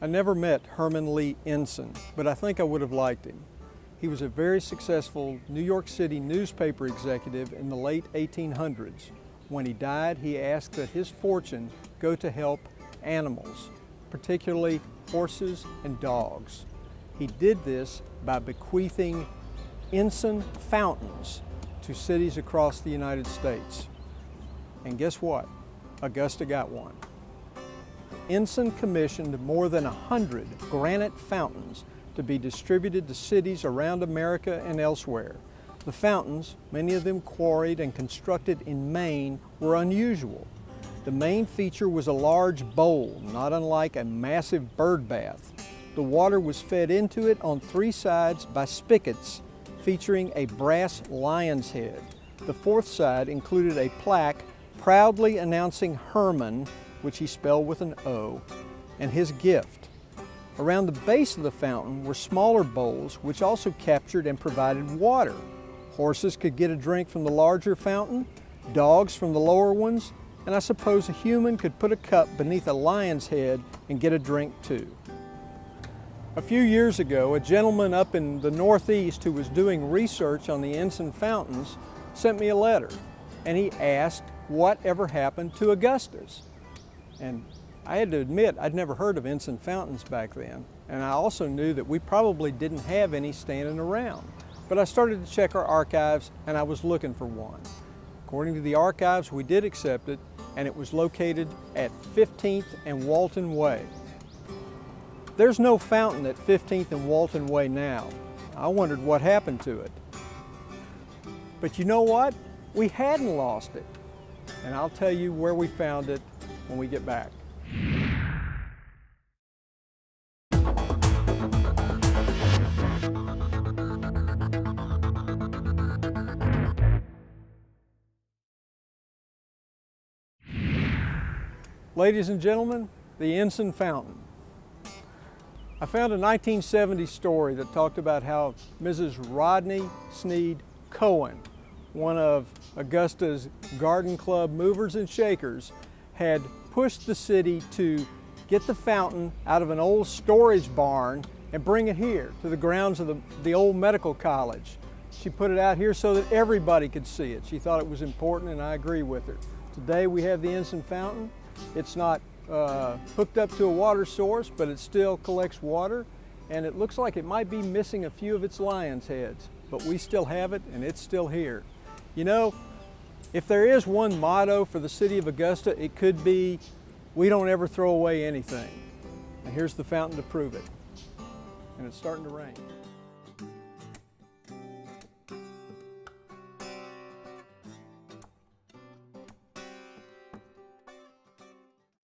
I never met Herman Lee Ensign, but I think I would have liked him. He was a very successful New York City newspaper executive in the late 1800s. When he died, he asked that his fortune go to help animals, particularly horses and dogs. He did this by bequeathing Ensign Fountains to cities across the United States. And guess what? Augusta got one. Ensign commissioned more than 100 granite fountains to be distributed to cities around America and elsewhere. The fountains, many of them quarried and constructed in Maine, were unusual. The main feature was a large bowl, not unlike a massive bird bath. The water was fed into it on 3 sides by spigots featuring a brass lion's head. The 4th side included a plaque proudly announcing Herman, which he spelled with an O, and his gift. Around the base of the fountain were smaller bowls which also captured and provided water. Horses could get a drink from the larger fountain, dogs from the lower ones, and I suppose a human could put a cup beneath a lion's head and get a drink too. A few years ago, a gentleman up in the Northeast who was doing research on the Ensign Fountains sent me a letter, and he asked what ever happened to Augusta's. And I had to admit I'd never heard of Ensign Fountains back then, and I also knew that we probably didn't have any standing around. But I started to check our archives, and I was looking for one. According to the archives, we did accept it, and it was located at 15th and Walton Way. There's no fountain at 15th and Walton Way now. I wondered what happened to it. But you know what? We hadn't lost it. And I'll tell you where we found it when we get back. Ladies and gentlemen, the Ensign Fountain. I found a 1970 story that talked about how Mrs. Rodney Sneed Cohen, one of Augusta's Garden Club movers and shakers, had pushed the city to get the fountain out of an old storage barn and bring it here to the grounds of the old medical college. She put it out here so that everybody could see it. She thought it was important, and I agree with her. Today we have the Ensign Fountain. It's not hooked up to a water source, but it still collects water, and it looks like it might be missing a few of its lion's heads, but we still have it, and it's still here. You know, if there is one motto for the city of Augusta, it could be, we don't ever throw away anything. And here's the fountain to prove it. And it's starting to rain.